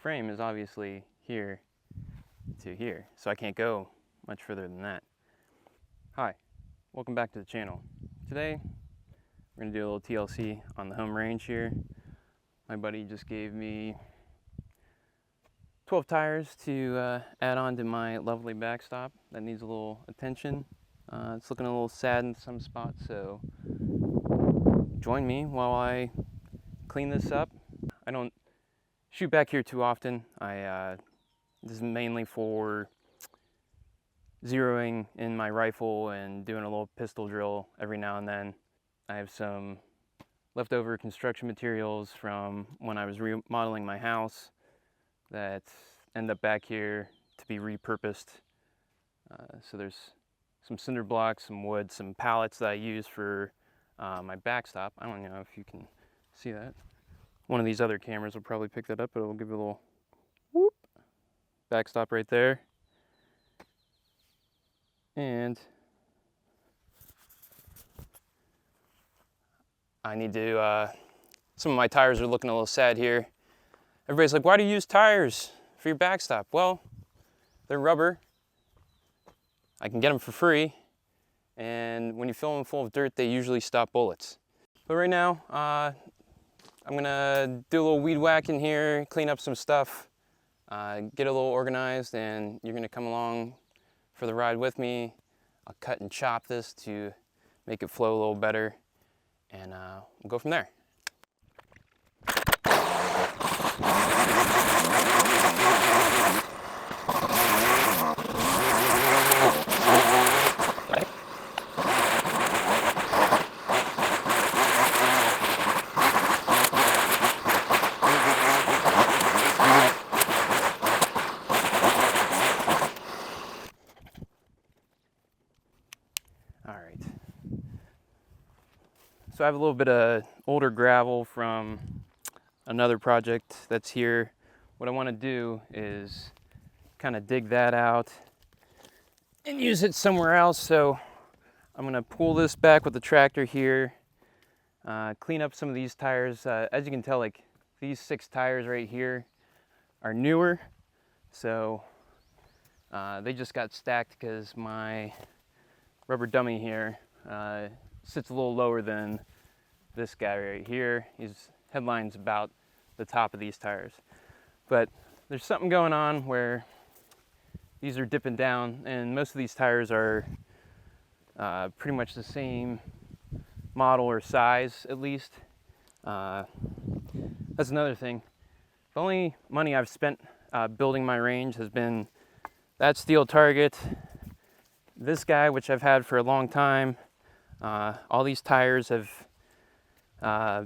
frame is obviously here to here, so I can't go much further than that. Hi, welcome back to the channel. Today, we're gonna do a little TLC on the home range here. My buddy just gave me 12 tires to add on to my lovely backstop that needs a little attention. It's looking a little sad in some spots, so join me while I clean this up. I don't shoot back here too often. This is mainly for zeroing in my rifle and doing a little pistol drill every now and then. I have some leftover construction materials from when I was remodeling my house that end up back here to be repurposed. So there's some cinder blocks, some wood, some pallets that I use for my backstop. I don't know if you can see that. One of these other cameras will probably pick that up, but it'll give you a little whoop. Backstop right there. And I need to, some of my tires are looking a little sad here. Everybody's like, why do you use tires for your backstop? Well, they're rubber. I can get them for free. And when you fill them full of dirt, they usually stop bullets. But right now, I'm gonna do a little weed whack in here, clean up some stuff, get a little organized, and you're gonna come along for the ride with me. I'll cut and chop this to make it flow a little better, and we'll go from there. So I have a little bit of older gravel from another project that's here. What I want to do is kind of dig that out and use it somewhere else. So I'm going to pull this back with the tractor here, clean up some of these tires. As you can tell, like these 6 tires right here are newer. So they just got stacked because my rubber dummy here sits a little lower than this guy right here. His headline's about the top of these tires. But there's something going on where these are dipping down, and most of these tires are pretty much the same model or size, at least. That's another thing. The only money I've spent building my range has been that steel target, this guy, which I've had for a long time. All these tires are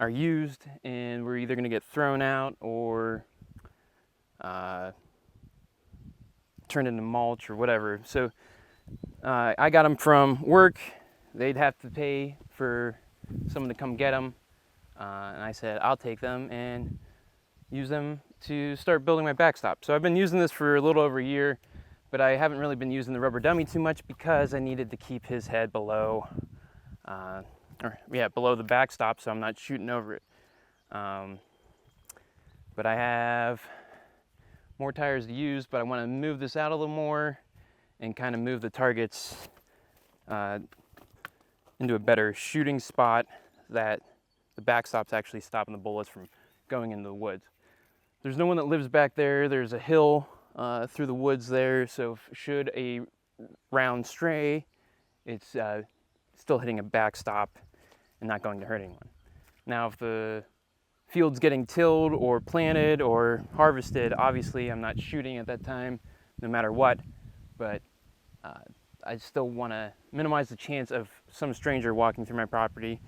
used, and we're either going to get thrown out or turned into mulch or whatever. So I got them from work. They'd have to pay for someone to come get them, and I said I'll take them and use them to start building my backstop. So I've been using this for a little over a year, but I haven't really been using the rubber dummy too much because I needed to keep his head below, below the backstop, so I'm not shooting over it. But I have more tires to use, but I want to move this out a little more and kind of move the targets into a better shooting spot that the backstop's actually stopping the bullets from going into the woods. There's no one that lives back there. There's a hill through the woods there, so should a round stray, it's still hitting a backstop and not going to hurt anyone. Now, if the field's getting tilled or planted or harvested, obviously I'm not shooting at that time, no matter what, but I still want to minimize the chance of some stranger walking through my property,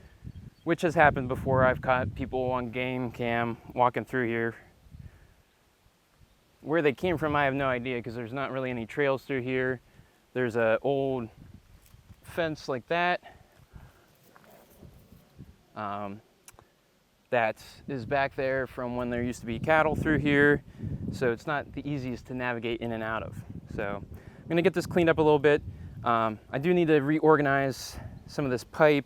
which has happened before. I've caught people on game cam walking through here. Where they came from, I have no idea, because there's not really any trails through here. There's an old fence like that. That is back there from when there used to be cattle through here. So it's not the easiest to navigate in and out of. So I'm gonna get this cleaned up a little bit. I do need to reorganize some of this pipe.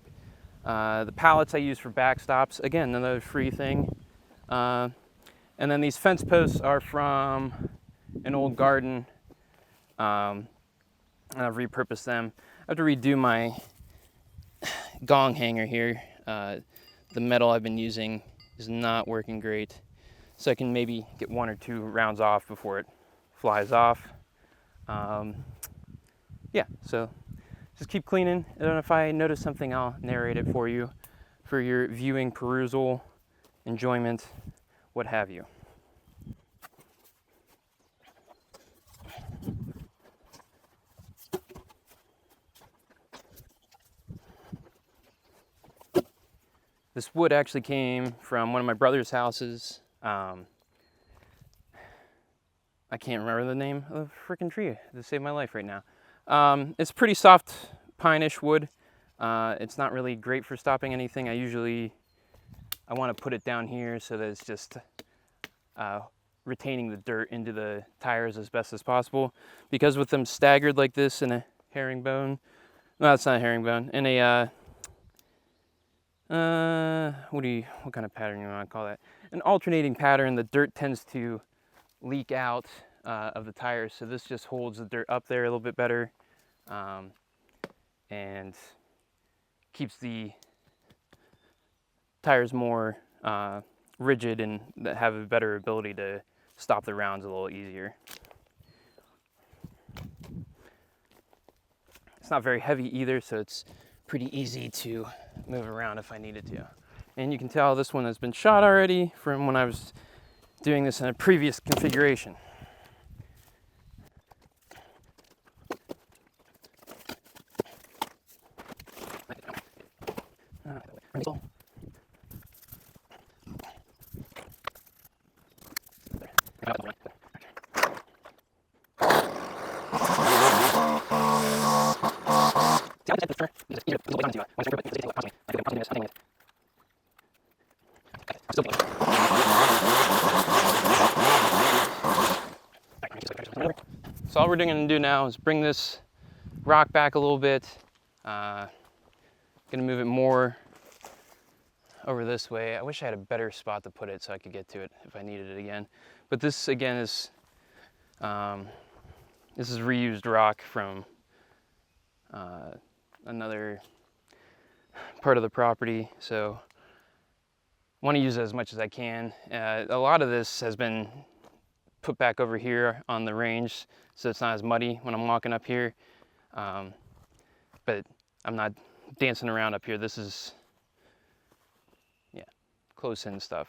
The pallets I use for backstops, again, another free thing. And then these fence posts are from an old garden. And I've repurposed them. I have to redo my gong hanger here. The metal I've been using is not working great. So I can maybe get 1 or 2 rounds off before it flies off. Yeah, so just keep cleaning. And if I notice something, I'll narrate it for you, for your viewing, perusal, enjoyment, what have you. This wood actually came from one of my brother's houses. I can't remember the name of the freaking tree to save my life right now. It's pretty soft pine-ish wood. It's not really great for stopping anything. I want to put it down here so that it's just retaining the dirt into the tires as best as possible. Because with them staggered like this in a herringbone, no, it's not a herringbone, in a what kind of pattern you want to call that? An alternating pattern. The dirt tends to leak out of the tires, so this just holds the dirt up there a little bit better, and keeps the tires more rigid and that have a better ability to stop the rounds a little easier. It's not very heavy either, so it's pretty easy to move around if I needed to. And you can tell this one has been shot already from when I was doing this in a previous configuration. So all we're going to do now is bring this rock back a little bit. Going to move it more over this way. I wish I had a better spot to put it so I could get to it if I needed it again. But this again is this is reused rock from another part of the property, so I want to use it as much as I can. A lot of this has been put back over here on the range, so it's not as muddy when I'm walking up here. But I'm not dancing around up here. This is, yeah, close in stuff.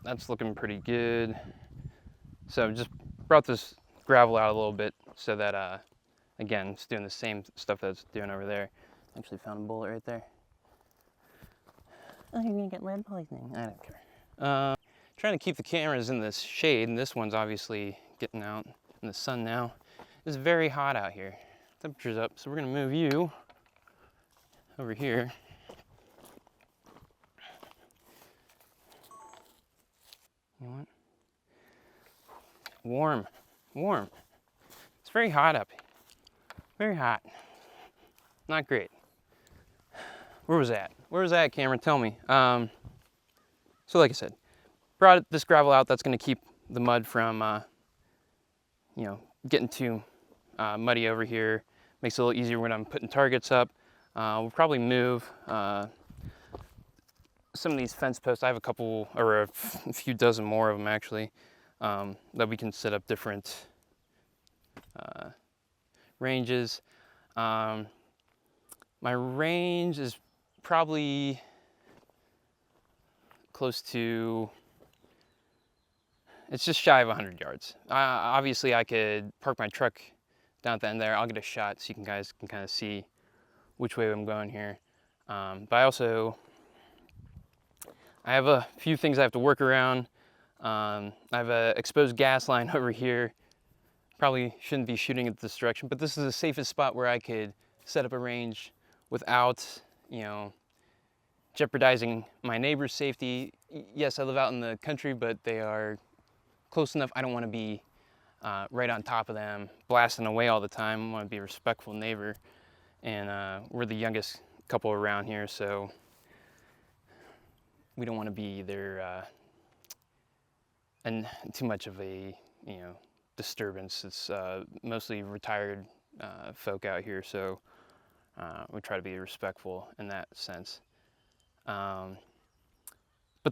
That's looking pretty good. So just brought this gravel out a little bit so that, again, it's doing the same stuff that it's doing over there. Actually found a bullet right there. Oh, you're gonna get lead poisoning. I don't care. Trying to keep the cameras in this shade, and this one's obviously getting out in the sun now. It's very hot out here. Temperature's up, so we're gonna move you over here. You know what? Warm, warm. It's very hot up. Very hot. Not great. Where was that? Where was that, Cameron? Tell me. So like I said, brought this gravel out. That's going to keep the mud from, you know, getting too muddy over here. Makes it a little easier when I'm putting targets up. We'll probably move some of these fence posts. I have a couple, or a few dozen more of them actually, that we can set up different ranges. My range is probably close to, it's just shy of 100 yards. Obviously I could park my truck down at the end there. I'll get a shot so you guys can kind of see which way I'm going here. But I I have a few things I have to work around. I have an exposed gas line over here. Probably shouldn't be shooting at this direction, but this is the safest spot where I could set up a range without, you know, jeopardizing my neighbor's safety. Yes, I live out in the country, but they are close enough. I don't want to be right on top of them, blasting away all the time. I want to be a respectful neighbor. And we're the youngest couple around here, so we don't want to be there and too much of a, you know, disturbance. It's mostly retired folk out here, so we try to be respectful in that sense. But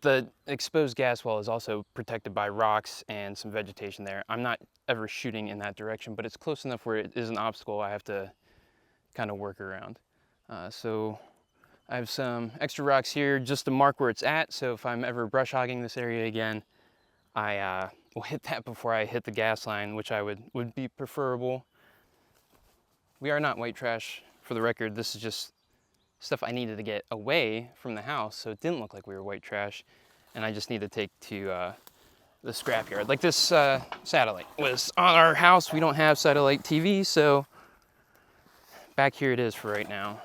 the exposed gas well is also protected by rocks and some vegetation there. I'm not ever shooting in that direction, but it's close enough where it is an obstacle I have to kind of work around. So I have some extra rocks here just to mark where it's at, so if I'm ever brush hogging this area again, I will hit that before I hit the gas line, which I would be preferable. We are not white trash, for the record. This is just stuff I needed to get away from the house so it didn't look like we were white trash, and I just need to take to the scrapyard. Like this satellite was on our house. We don't have satellite TV, so back here it is for right now.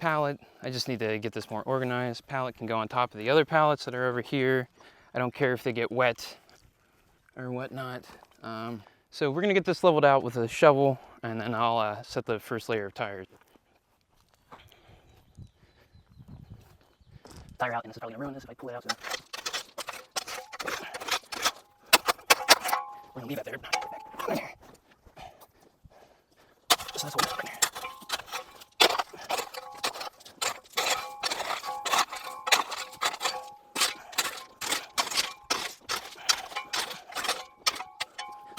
Pallet, I just need to get this more organized. Pallet can go on top of the other pallets that are over here. I don't care if they get wet or whatnot. So we're gonna get this leveled out with a shovel, and then I'll set the first layer of tires. Tire out, and this is probably gonna ruin this if I pull it out soon. We're gonna leave that there. Back. So that's what we're doing here.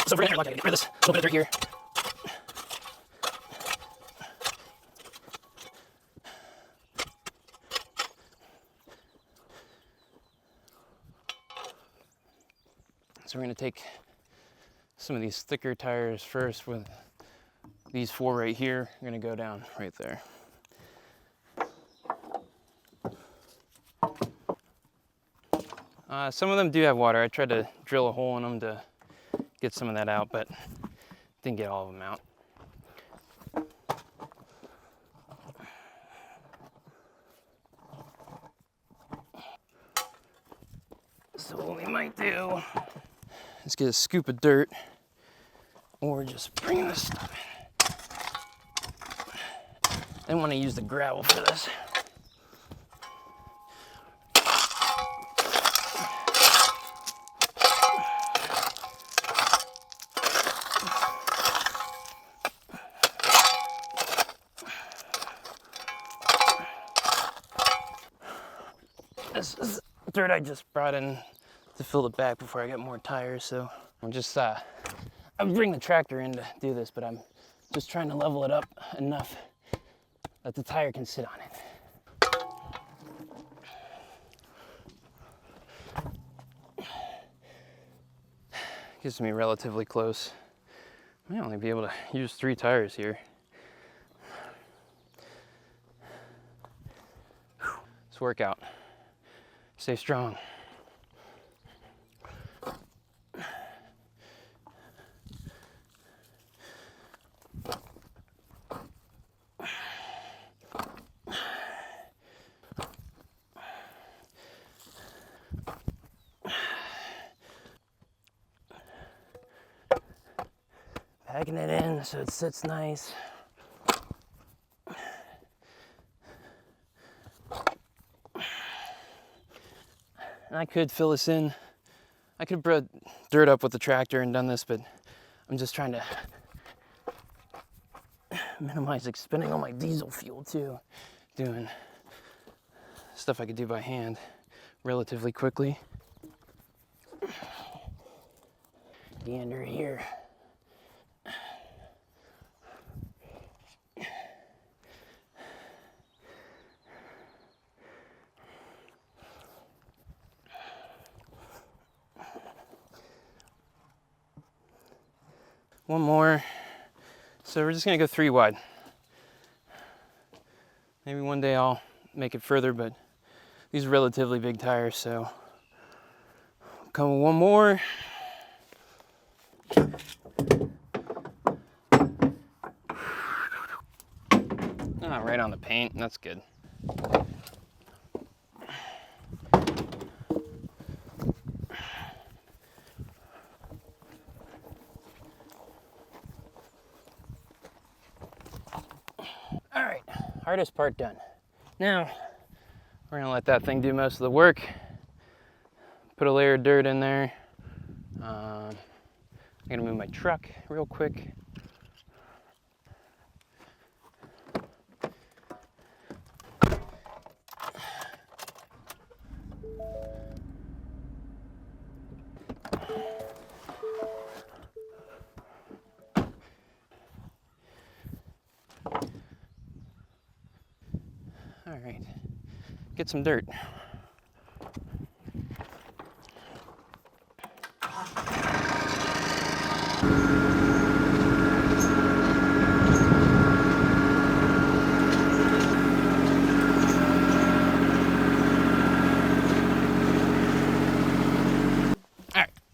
So we're gonna get rid of this little bit of dirt here. So we're gonna take some of these thicker tires first with these 4 right here. I'm gonna go down right there. Some of them do have water. I tried to drill a hole in them to get some of that out, but didn't get all of them out. So what we might do is get a scoop of dirt, or just bring this stuff in. I want to use the gravel for this. This is dirt I just brought in to fill the back before I get more tires, so I'm just, I'm bringing the tractor in to do this, but I'm just trying to level it up enough that the tire can sit on it. Gets me relatively close. I might only be able to use 3 tires here. Let's work out. Stay strong. Packing it in so it sits nice. And I could fill this in. I could have brought dirt up with the tractor and done this, but I'm just trying to minimize expending all my diesel fuel too, doing stuff I could do by hand relatively quickly. The under here. One more. So we're just gonna go 3 wide. Maybe one day I'll make it further, but These are relatively big tires, so come with one more. Ah, right on the paint, that's good. All right, hardest part done. Now, we're gonna let that thing do most of the work. Put a layer of dirt in there. I'm gonna move my truck real quick. All right, get some dirt.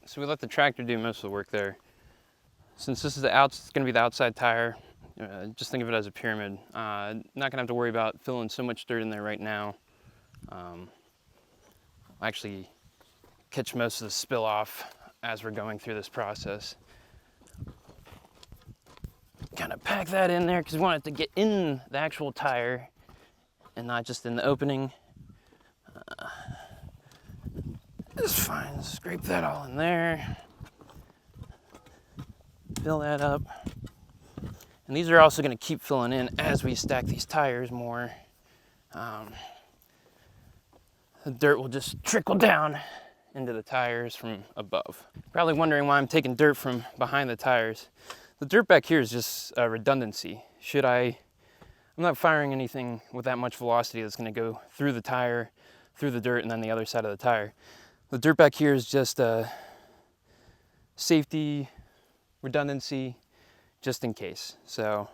So we let the tractor do most of the work there. Since this is it's going to be the outside tire, just think of it as a pyramid. Not going to have to worry about filling so much dirt in there right now. I'll actually catch most of the spill off as we're going through this process. Kind of pack that in there because we want it to get in the actual tire and not just in the opening. It's fine, scrape that all in there. Fill that up. And these are also going to keep filling in as we stack these tires more. The dirt will just trickle down into the tires from above. Probably wondering why I'm taking dirt from behind the tires. The dirt back here is just a redundancy. I'm not firing anything with that much velocity that's going to go through the tire, through the dirt, and then the other side of the tire. The dirt back here is just a safety, redundancy, just in case. So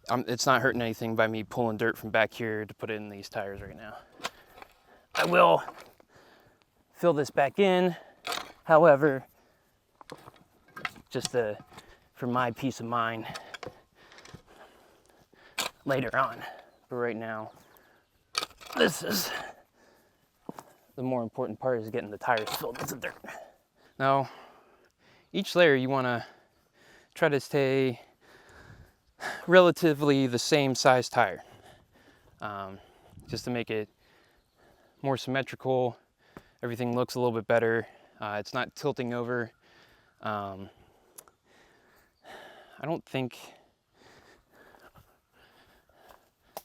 it's not hurting anything by me pulling dirt from back here to put it in these tires right now. I will fill this back in, however, just for my peace of mind later on. But right now, this is the more important part, is getting the tires filled with the dirt. Now, each layer you want to try to stay relatively the same size tire, just to make it more symmetrical. Everything looks a little bit better. It's not tilting over. I don't think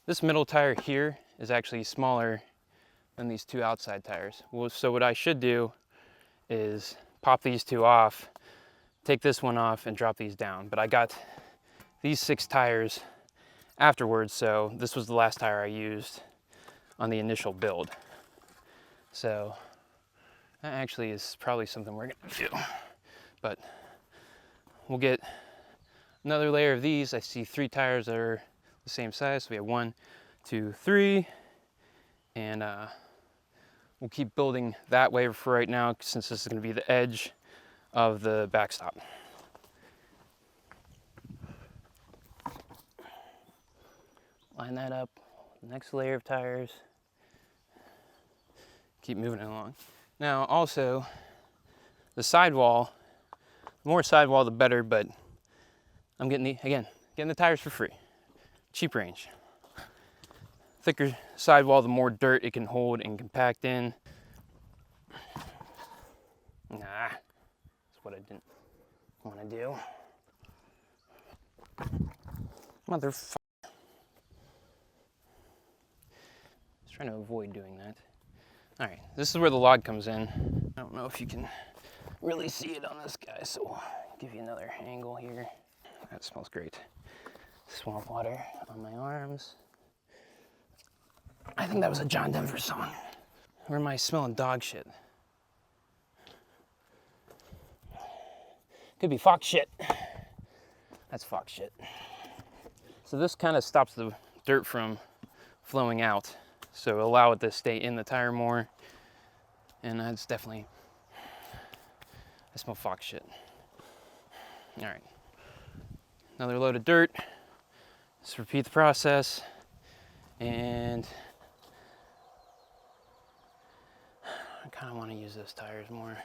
this middle tire here is actually smaller than these two outside tires. Well, so what I should do is pop these two off, take this one off, and drop these down. But I got these 6 tires afterwards, so this was the last tire I used on the initial build. So that actually is probably something we're gonna do. But we'll get another layer of these. I see 3 tires that are the same size. So we have 1, 2, 3, and we'll keep building that way for right now, since this is going to be the edge of the backstop. Line that up, next layer of tires. Keep moving it along. Now also, the sidewall, the more sidewall the better, but I'm getting the tires for free. Cheap range. Thicker sidewall, the more dirt it can hold and compact in. Nah, that's what I didn't want to do. Motherfucker. I was trying to avoid doing that. All right, this is where the log comes in. I don't know if you can really see it on this guy, so we'll give you another angle here. That smells great. Swamp water on my arms. I think that was a John Denver song. Or am I smelling dog shit? Could be fox shit. That's fox shit. So this kind of stops the dirt from flowing out. so allow it to stay in the tire more. And it's definitely, I smell fox shit. All right, another load of dirt. Let's repeat the process. And I kind of want to use those tires more,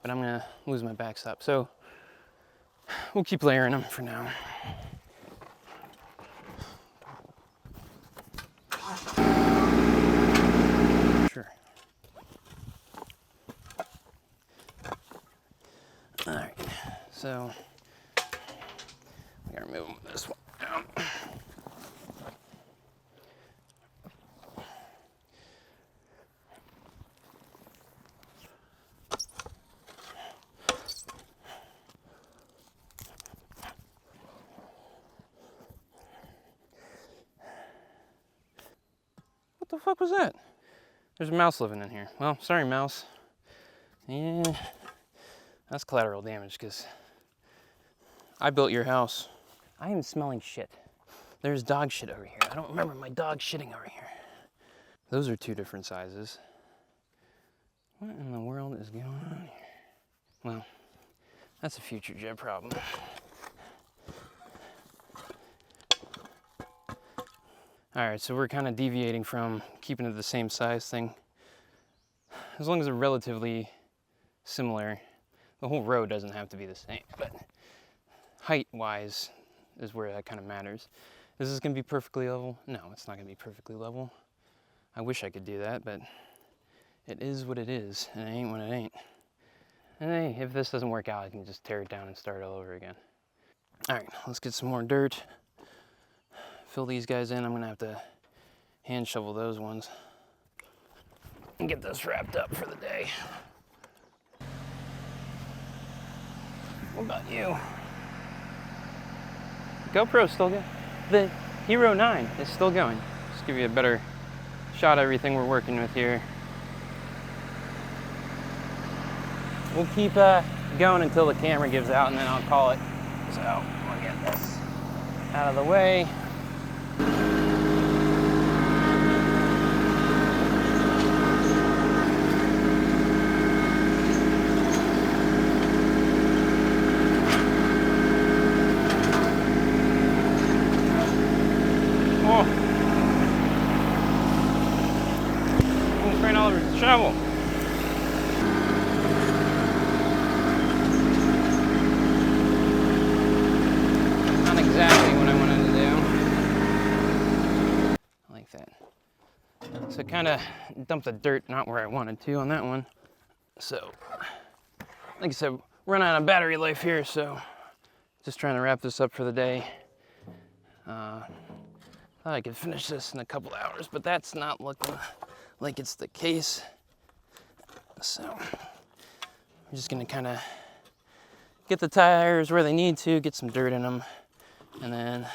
but I'm gonna lose my backstop. So we'll keep layering them for now. Sure. All right, so we gotta remove this one out. What the fuck was that? There's a mouse living in here. Well, sorry, mouse. Yeah, that's collateral damage because I built your house. I am smelling shit. There's dog shit over here. I don't remember my dog shitting over here. Those are two different sizes. What in the world is going on here? Well, that's a future Jeb problem. All right, so we're kind of deviating from keeping it the same size thing. As long as they're relatively similar, the whole row doesn't have to be the same, but height-wise is where that kind of matters. Is this gonna be perfectly level? No, it's not gonna be perfectly level. I wish I could do that, but it is what it is, and it ain't what it ain't. And hey, if this doesn't work out, I can just tear it down and start all over again. All right, let's get some more dirt. Fill these guys in. I'm gonna have to hand shovel those ones and get this wrapped up for the day. What about you? GoPro's still good. The Hero 9 is still going. Just give you a better shot of everything we're working with here. We'll keep going until the camera gives out, and then I'll call it. So we'll get this out of the way. Oh, I'm spraying all over the shovel. Not exactly what I wanted to do. Like that. So kind of dumped the dirt not where I wanted to on that one. So, like I said, run out of battery life here, so just trying to wrap this up for the day. Thought I could finish this in a couple hours, but that's not looking like it's the case. So I'm just gonna kind of get the tires where they need to, get some dirt in them, and then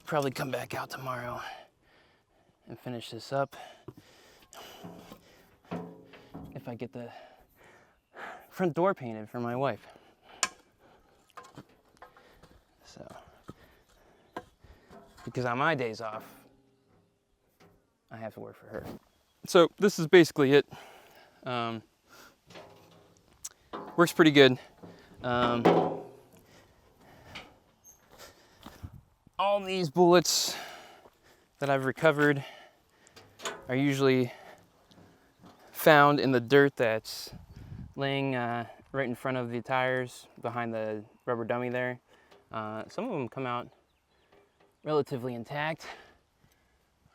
probably come back out tomorrow and finish this up. If I get the front door painted for my wife. So, because on my days off, I have to work for her. So this is basically it. Works pretty good. All these bullets that I've recovered are usually found in the dirt that's laying right in front of the tires behind the rubber dummy there. Some of them come out relatively intact.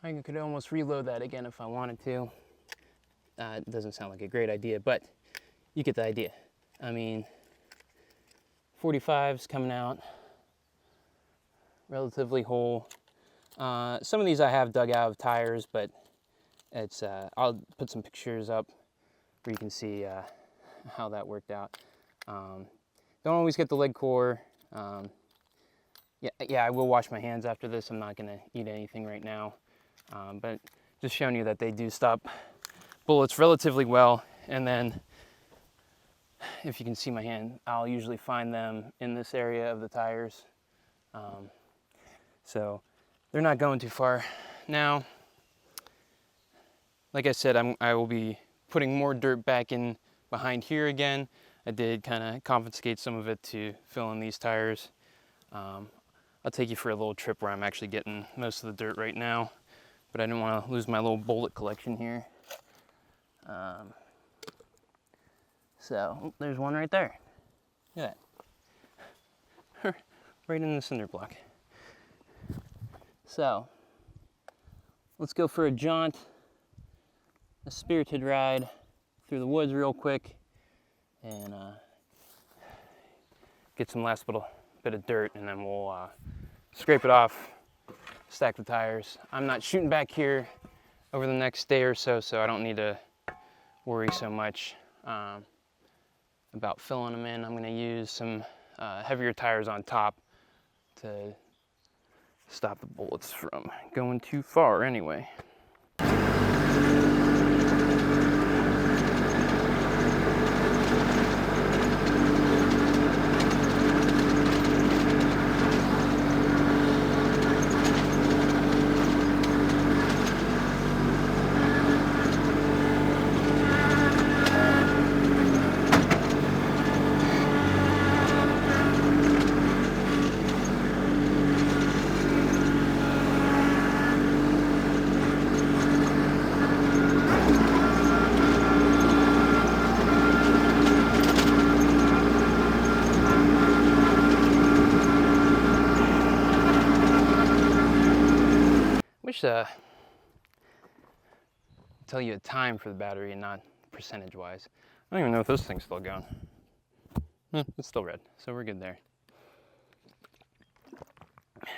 I could almost reload that again if I wanted to. It doesn't sound like a great idea, but you get the idea. I mean, 45's coming out relatively whole. Some of these I have dug out of tires, but it's I'll put some pictures up where you can see how that worked out. Don't always get the lead core. Yeah, I will wash my hands after this. I'm not gonna eat anything right now, but just showing you that they do stop bullets relatively well. And then, if you can see my hand, I'll usually find them in this area of the tires. So they're not going too far. Now, like I said, I will be putting more dirt back in behind here again. I did kind of confiscate some of it to fill in these tires. I'll take you for a little trip where I'm actually getting most of the dirt right now, but I didn't want to lose my little bullet collection here. So there's one right there. Look at that. Right in the cinder block. So let's go for a jaunt, a spirited ride through the woods real quick, and get some last little bit of dirt, and then we'll scrape it off, stack the tires. I'm not shooting back here over the next day or so, so I don't need to worry so much about filling them in. I'm going to use some heavier tires on top to stop the bullets from going too far anyway. Wish tell you a time for the battery and not percentage wise. I don't even know if this thing's still going. It's still red, so we're good there. I'm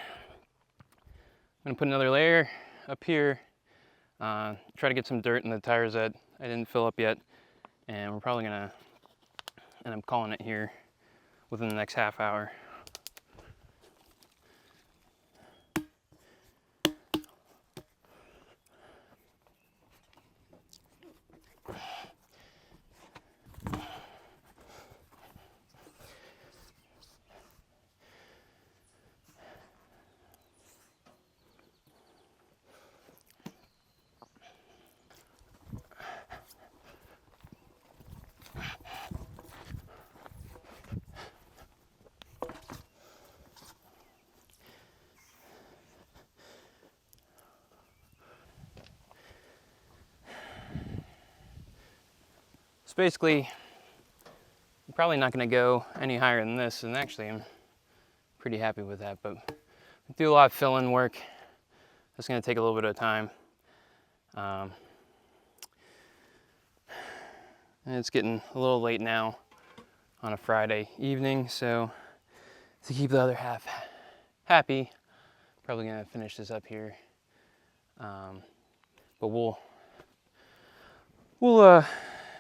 gonna put another layer up here, try to get some dirt in the tires that I didn't fill up yet, and we're probably gonna end up calling it here within the next half hour. So basically, I'm probably not going to go any higher than this, and actually I'm pretty happy with that, but I do a lot of fill-in work. That's going to take a little bit of time. And it's getting a little late now on a Friday evening, so to keep the other half happy, probably going to finish this up here. But we'll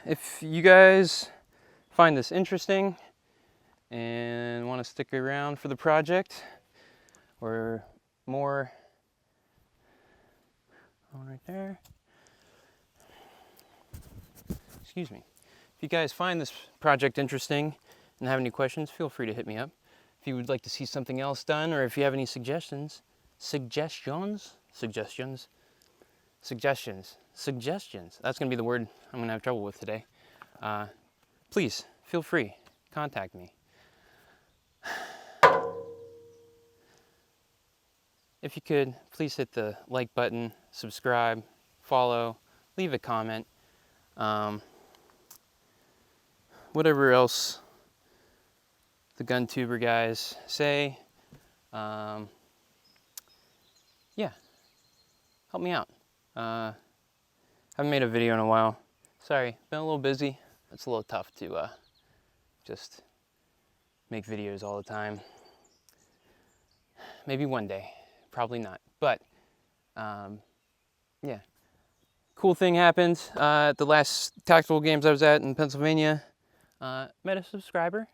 if you guys find this interesting and want to stick around for the project or more, right there, excuse me. If you guys find this project interesting and have any questions, feel free to hit me up. If you would like to see something else done, or if you have any suggestions, that's going to be the word I'm going to have trouble with today. Please feel free, contact me. If you could, please hit the like button, subscribe, follow, leave a comment. Whatever else the GunTuber guys say. Yeah, help me out. Haven't made a video in a while. Sorry, been a little busy. It's a little tough to just make videos all the time. Maybe one day, probably not. But yeah, cool thing happened at the last tactical games I was at in Pennsylvania. Met a subscriber.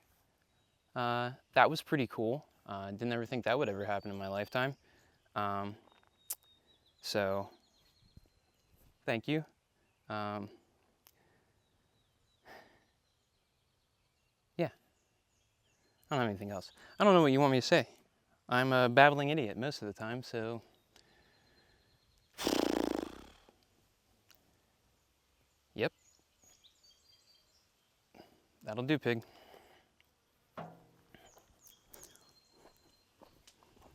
That was pretty cool. Didn't ever think that would ever happen in my lifetime. So thank you. Yeah, I don't have anything else. I don't know what you want me to say. I'm a babbling idiot most of the time, so That'll do, pig.